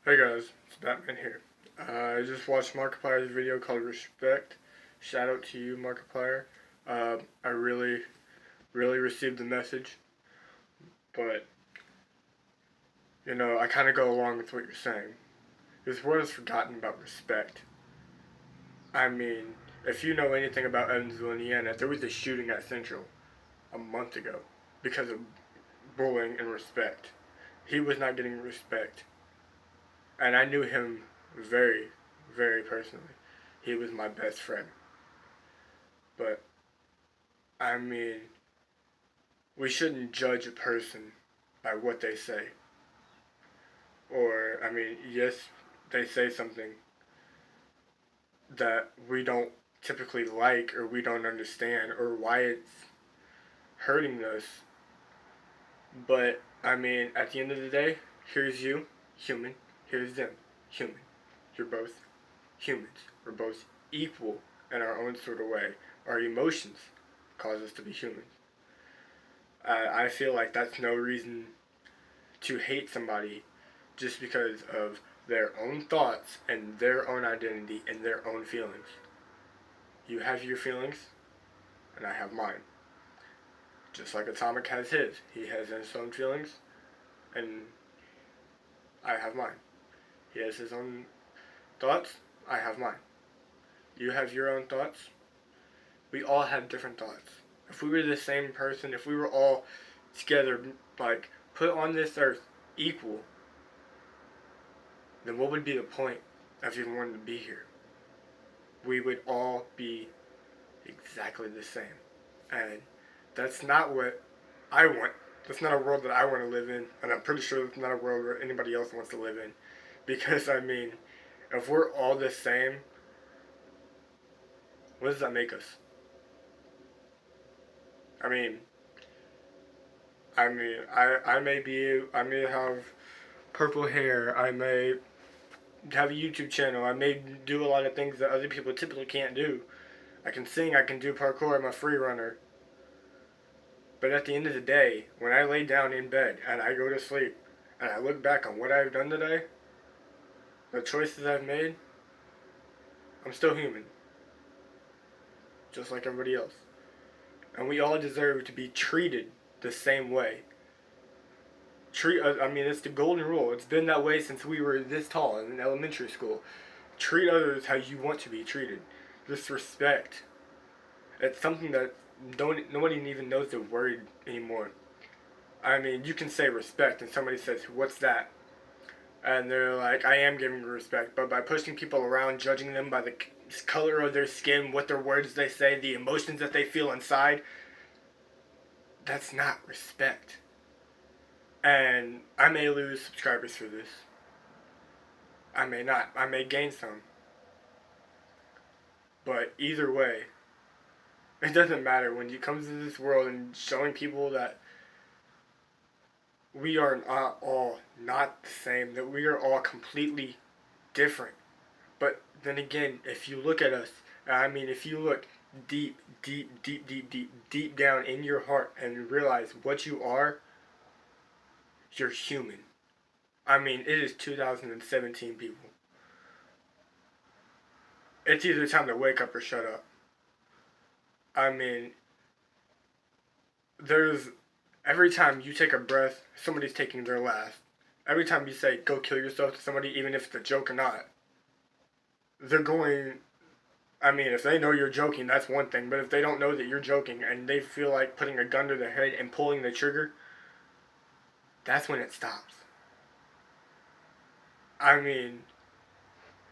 Hey guys, it's Batman here. I just watched Markiplier's video called Respect. Shout out to you, Markiplier. I really received the message, but I kind of go along with what you're saying. This world has forgotten about respect. I mean, if you know anything about Evansville, Indiana, there was a shooting at Central a month ago because of bullying and respect. He was not getting respect, and I knew him very personally. He was my best friend. But, I mean, we shouldn't judge a person by what they say. Or, I mean, yes, they say something that we don't typically like or we don't understand or why it's hurting us. But, I mean, at the end of the day, here's you, human. Here's them, human. You're both humans. We're both equal in our own sort of way. Our emotions cause us to be humans. I feel like that's no reason to hate somebody just because of their own thoughts and their own identity and their own feelings. You have your feelings, and I have mine. Just like Atomic has his. He has his own feelings, and I have mine. He has his own thoughts, I have mine. You have your own thoughts. We all have different thoughts. If we were the same person, if we were all together, like, put on this earth equal, then what would be the point of even wanting to be here? We would all be exactly the same. And that's not what I want. That's not a world that I want to live in. And I'm pretty sure it's not a world where anybody else wants to live in. Because, I mean, if we're all the same, what does that make us? I mean, I may have purple hair. I may have a YouTube channel. I may do a lot of things that other people typically can't do. I can sing, I can do parkour, I'm a free runner. But at the end of the day, when I lay down in bed and I go to sleep and I look back on what I've done today, the choices I've made, I'm still human. Just like everybody else. And we all deserve to be treated the same way. It's the golden rule. It's been that way since we were this tall in elementary school. Treat others how you want to be treated. Just respect. It's something that nobody even knows the word anymore. I mean, you can say respect, and somebody says, "What's that?" And they're like, "I am giving respect," but by pushing people around, judging them by the color of their skin, what their words they say, the emotions that they feel inside, that's not respect. And I may lose subscribers for this. I may not. I may gain some. But either way, it doesn't matter when you come to this world and showing people that we are not the same, that we are all completely different. But then again, if you look at us, if you look deep down in your heart and realize what you are, you're human. I mean, it is 2017, people. It's either time to wake up or shut up. I mean, there's every time you take a breath, somebody's taking their last. Every time you say go kill yourself to somebody, even if it's a joke or not, they're going. I mean, if they know you're joking, that's one thing. But if they don't know that you're joking and they feel like putting a gun to their head and pulling the trigger, that's when it stops. I mean,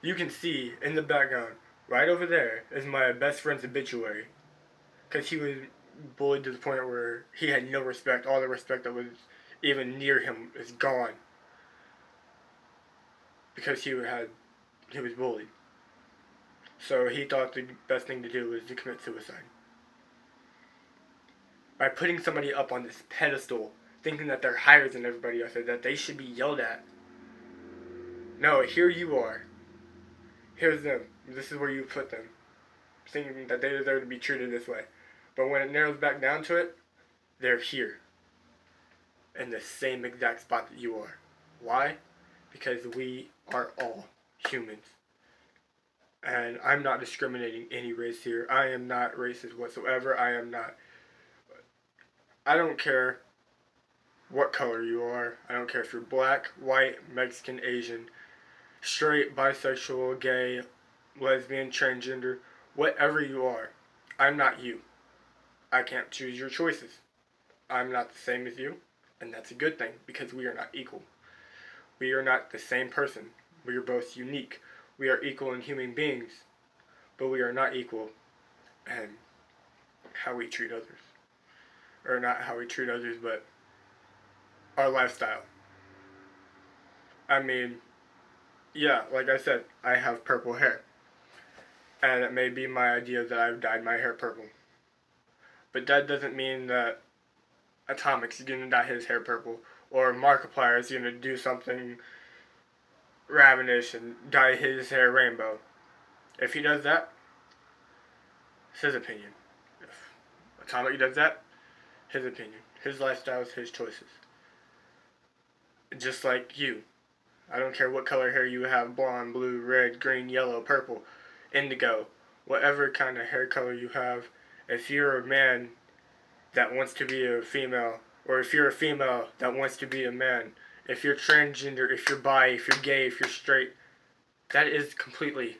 you can see in the background, right over there, is my best friend's obituary. Because he was bullied to the point where he had no respect. All the respect that was even near him is gone. Because he was bullied. So he thought the best thing to do was to commit suicide. By putting somebody up on this pedestal, thinking that they're higher than everybody else, or that they should be yelled at. No, here you are. Here's them. This is where you put them. Thinking that they deserve to be treated this way. But when it narrows back down to it, they're here. In the same exact spot that you are. Why? because we are all humans. And I'm not discriminating any race here. I am not racist whatsoever. I don't care what color you are. I don't care if you're black, white, Mexican, Asian, straight, bisexual, gay, lesbian, transgender, whatever you are. I'm not you. I can't choose your choices. I'm not the same as you, and that's a good thing because we are not equal. We are not the same person. We are both unique. We are equal in human beings, but we are not equal in how we treat others. Or not how we treat others, but our lifestyle. I mean, yeah, like I said, I have purple hair. And it may be my idea that I've dyed my hair purple. But that doesn't mean that Atomic's gonna dye his hair purple, or Markiplier is gonna do something ravenous and dye his hair rainbow. If he does that, it's his opinion. If Atomic does that, his opinion. His lifestyle is his choices. Just like you. I don't care what color hair you have, blonde, blue, red, green, yellow, purple, indigo, whatever kind of hair color you have. If you're a man that wants to be a female, or if you're a female that wants to be a man, if you're transgender, if you're bi, if you're gay, if you're straight, that is completely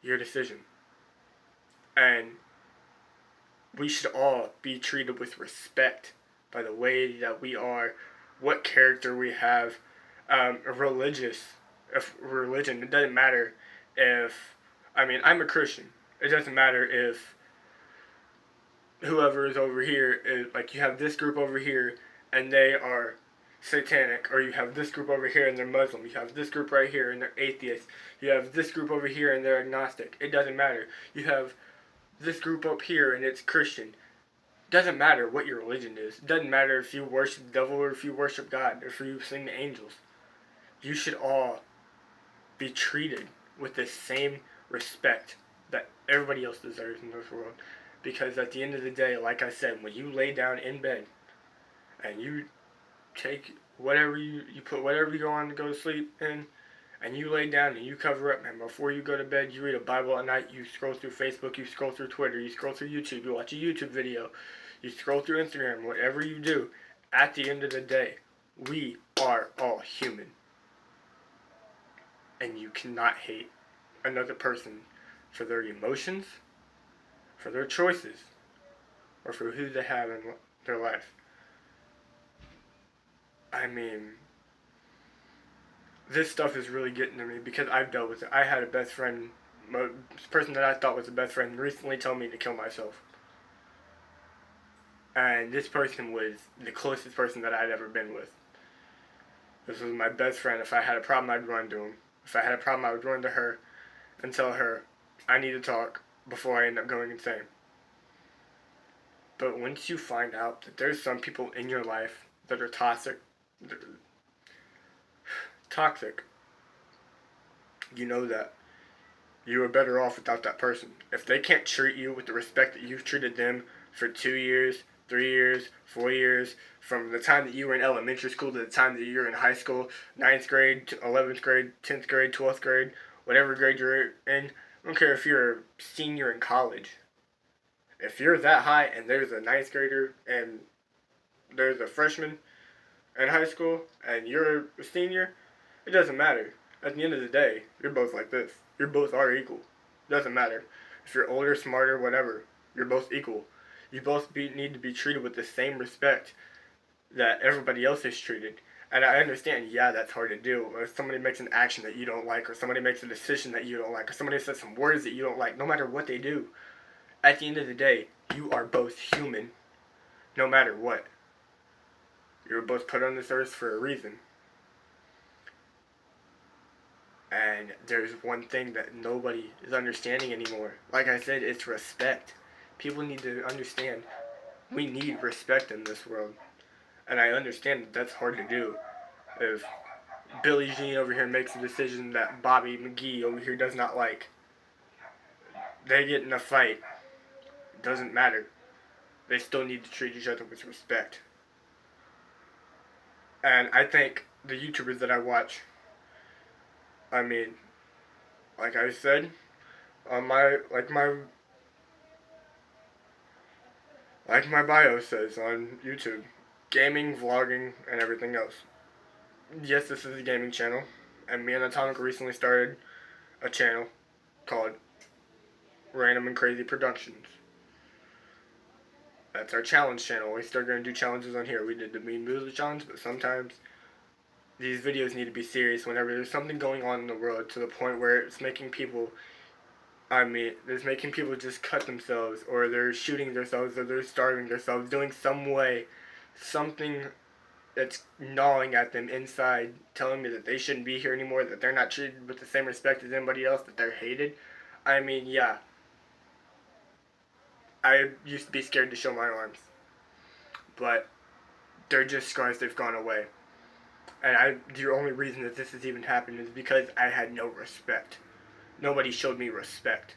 your decision. And we should all be treated with respect by the way that we are, what character we have, religion. It doesn't matter if, I'm a Christian. It doesn't matter if whoever is over here is, like, you have this group over here and they are satanic, or you have this group over here and they're Muslim, you have this group right here and they're atheist, you have this group over here and they're agnostic. It doesn't matter. You have this group up here and it's Christian. Doesn't matter what your religion is. It doesn't matter if you worship the devil or if you worship God or if you sing the angels. You should all be treated with the same respect that everybody else deserves in this world. Because at the end of the day, like I said, when you lay down in bed and you take whatever you put whatever you go on to go to sleep in, and you lay down and you cover up, and before you go to bed, you read a Bible at night, you scroll through Facebook, you scroll through Twitter, you scroll through YouTube, you watch a YouTube video, you scroll through Instagram, whatever you do, at the end of the day, we are all human. And you cannot hate another person for their emotions, for their choices, or for who they have in their life. This stuff is really getting to me because I've dealt with it. I had a best friend, person that I thought was a best friend, recently told me to kill myself. And this person was the closest person that I'd ever been with. This was my best friend. If I had a problem, I'd run to him. If I had a problem, I would run to her and tell her, I need to talk before I end up going insane. But once you find out that there's some people in your life that are toxic, you know that you are better off without that person. If they can't treat you with the respect that you've treated them for 2 years, 3 years, 4 years, from the time that you were in elementary school to the time that you're in high school, 9th grade, 11th grade, 10th grade, 12th grade, whatever grade you're in, I don't care if you're a senior in college. If you're that high and there's a 9th grader and there's a freshman in high school and you're a senior, it doesn't matter. At the end of the day, you're both like this. You both are equal. It doesn't matter. If you're older, smarter, whatever, you're both equal. You both need to be treated with the same respect that everybody else is treated. And I understand, yeah, that's hard to do. Or if somebody makes an action that you don't like, or somebody makes a decision that you don't like, or somebody says some words that you don't like, no matter what they do, at the end of the day, you are both human, no matter what. You were both put on this earth for a reason. And there's one thing that nobody is understanding anymore. Like I said, it's respect. People need to understand we need respect in this world. And I understand that that's hard to do. If Billie Jean over here makes a decision that Bobby McGee over here does not like, they get in a fight. It doesn't matter. They still need to treat each other with respect. And I think the YouTubers that I watch. I mean, like I said, on my bio says on YouTube, gaming, vlogging, and everything else. Yes, this is a gaming channel, and me and Atomic recently started a channel called Random and Crazy Productions. That's our challenge channel. We start going to do challenges on here. We did the Mean Music Challenge, but sometimes these videos need to be serious whenever there's something going on in the world to the point where it's making people, it's making people just cut themselves, or they're shooting themselves, or they're starving themselves, doing some way, something that's gnawing at them inside, telling me that they shouldn't be here anymore, that they're not treated with the same respect as anybody else, that they're hated. Yeah, I used to be scared to show my arms, but they're just scars, they've gone away. And the only reason that this has even happened is because I had no respect. Nobody showed me respect.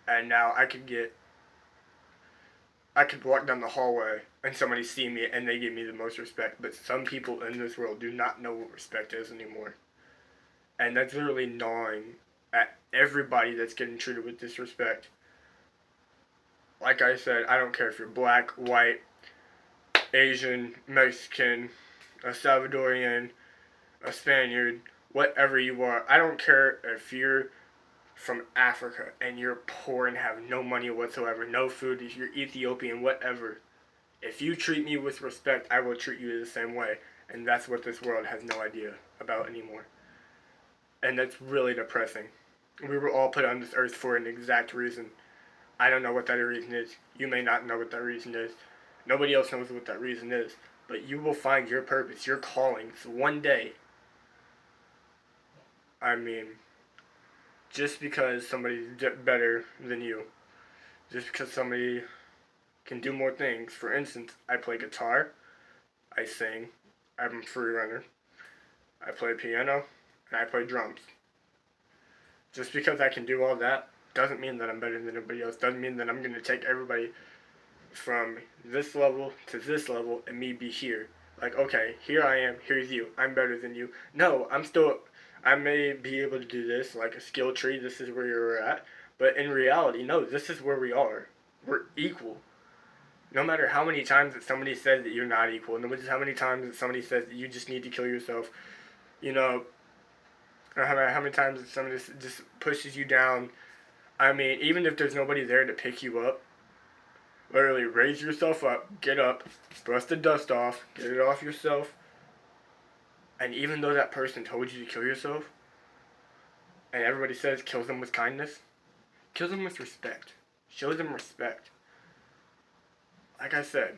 And now I could walk down the hallway and somebody see me and they give me the most respect. But some people in this world do not know what respect is anymore. And that's literally gnawing at everybody that's getting treated with disrespect. Like I said, I don't care if you're black, white, Asian, Mexican, a Salvadorian, a Spaniard, whatever you are. I don't care if you're from Africa and you're poor and have no money whatsoever, no food, if you're Ethiopian, whatever. If you treat me with respect, I will treat you the same way. And that's what this world has no idea about anymore. And that's really depressing. We were all put on this earth for an exact reason. I don't know what that reason is. You may not know what that reason is. Nobody else knows what that reason is. But you will find your purpose, your calling. So one day, I mean, just because somebody's better than you, just because somebody can do more things. For instance, I play guitar, I sing, I'm a free runner, I play piano, and I play drums. Just because I can do all that doesn't mean that I'm better than anybody else. Doesn't mean that I'm going to take everybody from this level to this level and me be here. Like, okay, here I am, here's you, I'm better than you. No, I may be able to do this, like a skill tree, this is where you're at. But in reality, no, this is where we are. We're equal. No matter how many times that somebody says that you're not equal, no matter how many times that somebody says that you just need to kill yourself, you know, or how many times that somebody just pushes you down. Even if there's nobody there to pick you up, literally raise yourself up, get up, brush the dust off, get it off yourself. And even though that person told you to kill yourself, and everybody says kill them with kindness, kill them with respect. Show them respect. Like I said,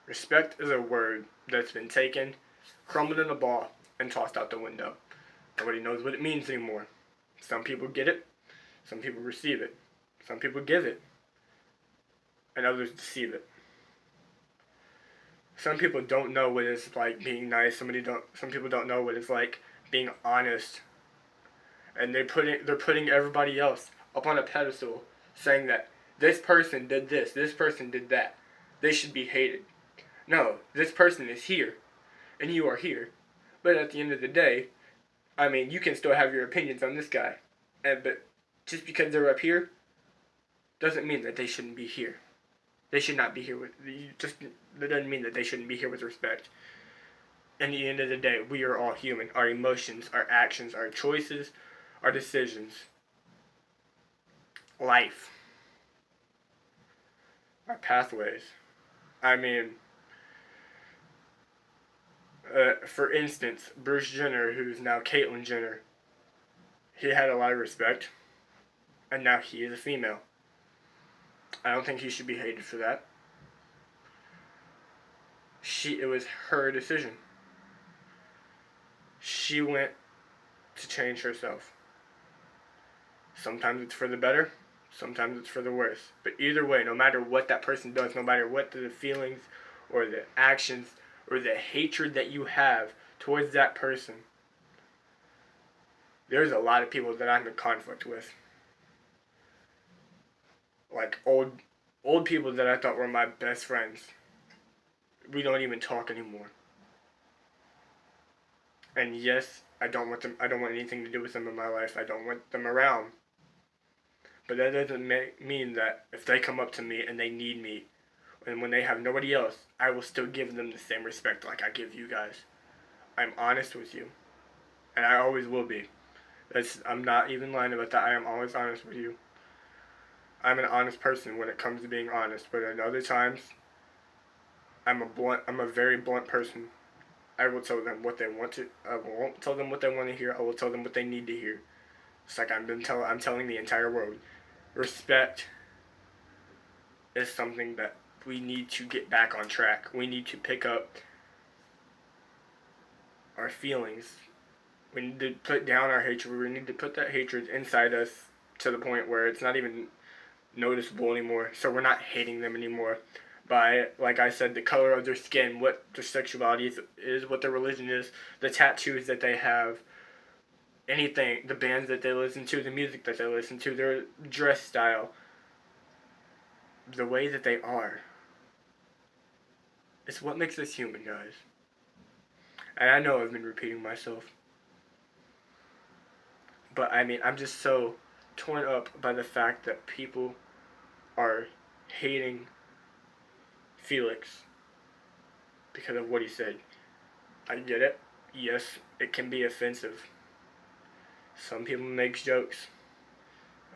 respect is a word that's been taken, crumbled in a ball, and tossed out the window. Nobody knows what it means anymore. Some people get it, some people receive it, some people give it, and others deceive it. Some people don't know what it's like being nice. Some people don't know what it's like being honest, and they're putting everybody else up on a pedestal, saying that this person did this person did that. They should be hated. No, this person is here, and you are here. But at the end of the day, you can still have your opinions on this guy, but just because they're up here doesn't mean that they shouldn't be here. They should not be here with that doesn't mean that they shouldn't be here with respect. At the end of the day, we are all human. Our emotions, our actions, our choices, our decisions, life, our pathways. For instance, Bruce Jenner, who's now Caitlyn Jenner, he had a lot of respect, and now he is a female. I don't think he should be hated for that. It was her decision. She went to change herself. Sometimes it's for the better, sometimes it's for the worse. But either way, no matter what that person does, no matter what the feelings or the actions or the hatred that you have towards that person, there's a lot of people that I'm in conflict with. Like old people that I thought were my best friends. We don't even talk anymore. And yes, I don't want them. I don't want anything to do with them in my life. I don't want them around. But that doesn't mean that if they come up to me and they need me, and when they have nobody else, I will still give them the same respect like I give you guys. I'm honest with you, and I always will be. I'm not even lying about that. I am always honest with you. I'm an honest person when it comes to being honest, but at other times, I'm a very blunt person. I will tell them what they want to. I won't tell them what they want to hear. I will tell them what they need to hear. It's like I'm telling the entire world. Respect is something that we need to get back on track. We need to pick up our feelings. We need to put down our hatred. We need to put that hatred inside us to the point where it's not even noticeable anymore. So we're not hating them anymore by, like I said, the color of their skin, what their sexuality is, what their religion is, the tattoos that they have, anything, the bands that they listen to, the music that they listen to, their dress style, the way that they are. It's what makes us human, guys. And I know I've been repeating myself. But I mean, I'm just so torn up by the fact that people are hating Felix because of what he said. I get it. Yes, it can be offensive. Some people make jokes.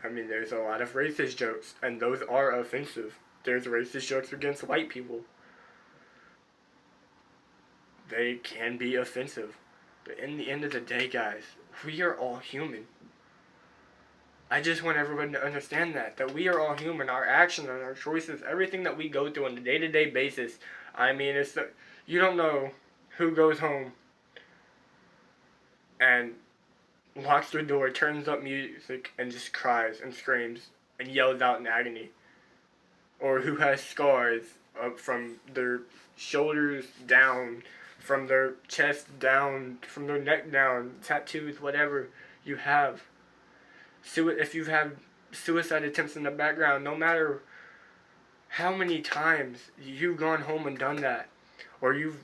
I mean, there's a lot of racist jokes, and those are offensive. There's racist jokes against white people. They can be offensive. But in the end of the day, guys, we are all human. I just want everyone to understand that we are all human. Our actions and our choices, everything that we go through on a day-to-day basis. I mean, you don't know who goes home and locks their door, turns up music, and just cries and screams and yells out in agony. Or who has scars up from their shoulders down, from their chest down, from their neck down, tattoos, whatever you have. If you've had suicide attempts in the background, no matter how many times you've gone home and done that, or you've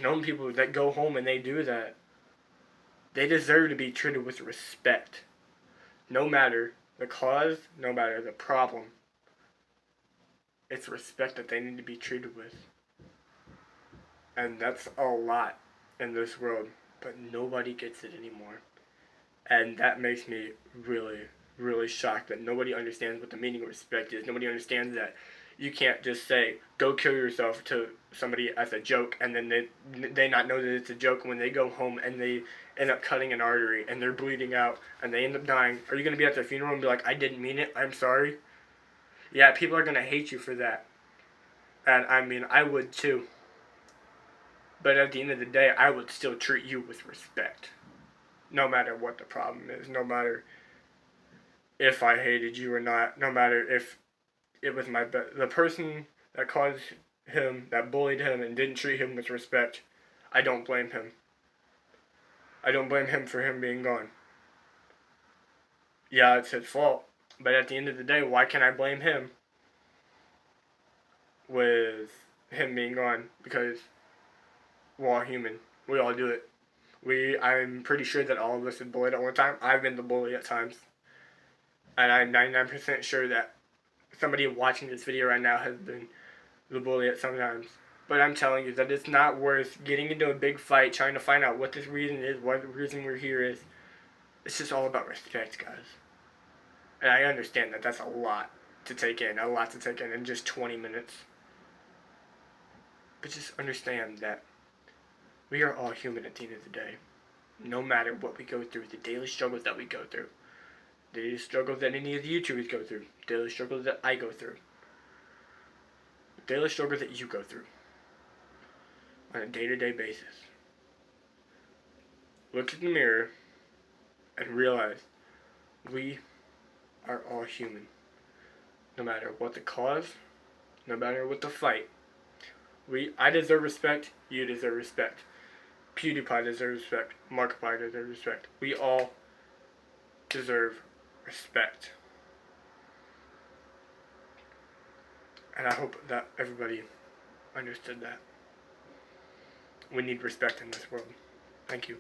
known people that go home and they do that, they deserve to be treated with respect. No matter the cause, no matter the problem. It's respect that they need to be treated with. And that's a lot in this world, but nobody gets it anymore. And that makes me really, really shocked that nobody understands what the meaning of respect is. Nobody understands that you can't just say, go kill yourself to somebody as a joke, and then they not know that it's a joke when they go home and they end up cutting an artery and they're bleeding out and they end up dying. Are you going to be at their funeral and be like, I didn't mean it, I'm sorry? Yeah, people are going to hate you for that. And I mean, I would too. But at the end of the day, I would still treat you with respect. No matter what the problem is, no matter if I hated you or not, no matter if it was the person that caused him, that bullied him and didn't treat him with respect, I don't blame him. I don't blame him for him being gone. Yeah, it's his fault. But at the end of the day, why can't I blame him with him being gone? Because we're all human. We all do it. I'm pretty sure that all of us have bullied at one time. I've been the bully at times. And I'm 99% sure that somebody watching this video right now has been the bully at some times. But I'm telling you that it's not worth getting into a big fight trying to find out what this reason is, what the reason we're here is. It's just all about respect, guys. And I understand that that's a lot to take in just 20 minutes. But just understand that we are all human at the end of the day. No matter what we go through, the daily struggles that we go through, the daily struggles that any of the YouTubers go through, the daily struggles that I go through, the daily struggles that you go through on a day-to-day basis. Look in the mirror and realize we are all human. No matter what the cause, no matter what the fight. I deserve respect, you deserve respect. PewDiePie deserves respect, Markiplier deserves respect. We all deserve respect. And I hope that everybody understood that. We need respect in this world. Thank you.